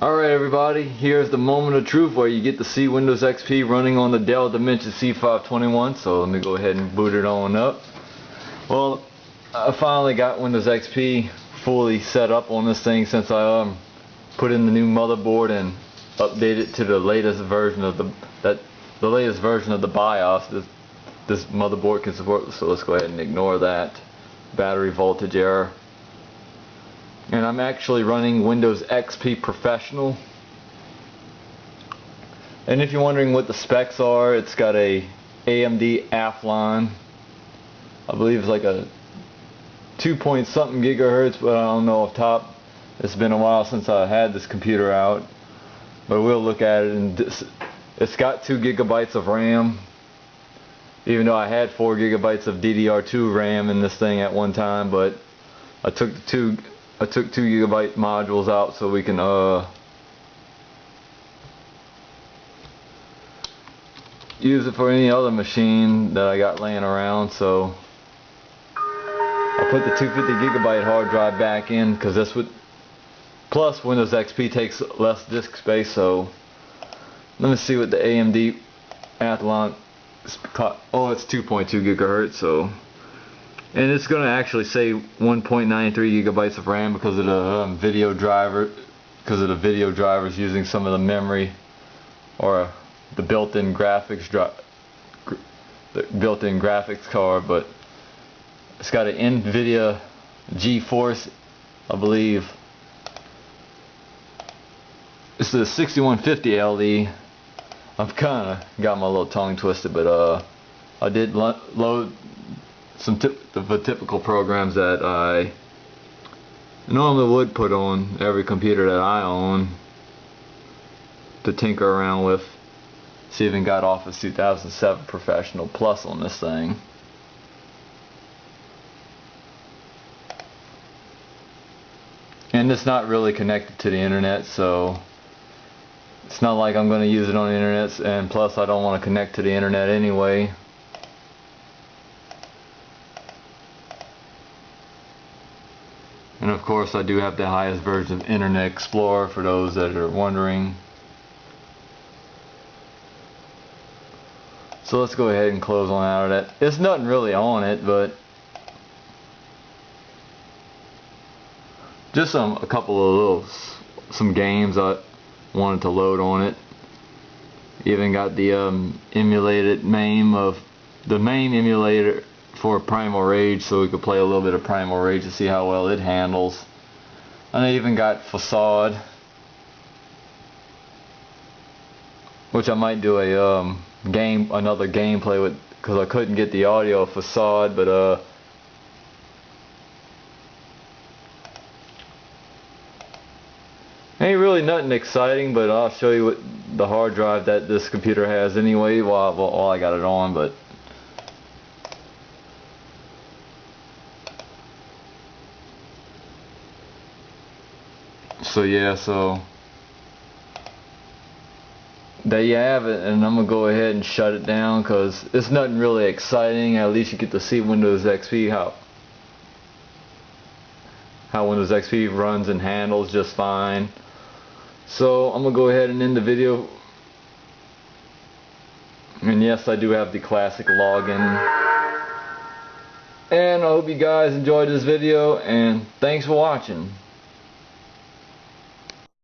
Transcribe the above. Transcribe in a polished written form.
Alright everybody, here's the moment of truth where you get to see Windows XP running on the Dell Dimension C521. So let me go ahead and boot it on up. Well, I finally got Windows XP fully set up on this thing since I put in the new motherboard and updated to the latest version of the latest version of the BIOS this motherboard can support. So let's go ahead and ignore that battery voltage error. And I'm actually running Windows XP Professional. And if you're wondering what the specs are, it's got a AMD Athlon. I believe it's like a 2 point something gigahertz, but I don't know off top. It's been a while since I had this computer out, but we'll look at it. And it's got 2 gigabytes of RAM, even though I had 4 gigabytes of DDR2 RAM in this thing at one time. But I took 2 gigabyte modules out so we can use it for any other machine that I got laying around. So I put the 250 gigabyte hard drive back in because that's what, plus Windows XP takes less disk space. So let me see what the AMD Athlon, oh, it's 2.2 gigahertz. So, and it's going to actually say 1.93 gigabytes of RAM because of the video driver, because of the video drivers using some of the memory or the built-in graphics card. But it's got an NVidia GeForce, I believe. It's the 6150 LE. I've kind of got my little tongue twisted, but I did load some the typical programs that I normally would put on every computer that I own to tinker around with. See, even got Office 2007 Professional Plus on this thing. And it's not really connected to the internet, so it's not like I'm going to use it on the internet, and plus I don't want to connect to the internet anyway. And of course I do have the highest version of Internet Explorer for those that are wondering. So let's go ahead and close on out of that. There's nothing really on it, but just a couple of some games I wanted to load on it. Even got the emulated MAME of the MAME emulator for Primal Rage, so we could play a little bit of Primal Rage to see how well it handles. And I even got Facade, which I might do a another gameplay with, because I couldn't get the audio of Facade. But ain't really nothing exciting, but I'll show you what the hard drive that this computer has anyway while I got it on. But so yeah, so there you have it. And I'm gonna go ahead and shut it down because it's nothing really exciting. At least you get to see Windows XP, how Windows XP runs and handles just fine. So I'm gonna go ahead and end the video. And yes, I do have the classic login. And I hope you guys enjoyed this video, and thanks for watching.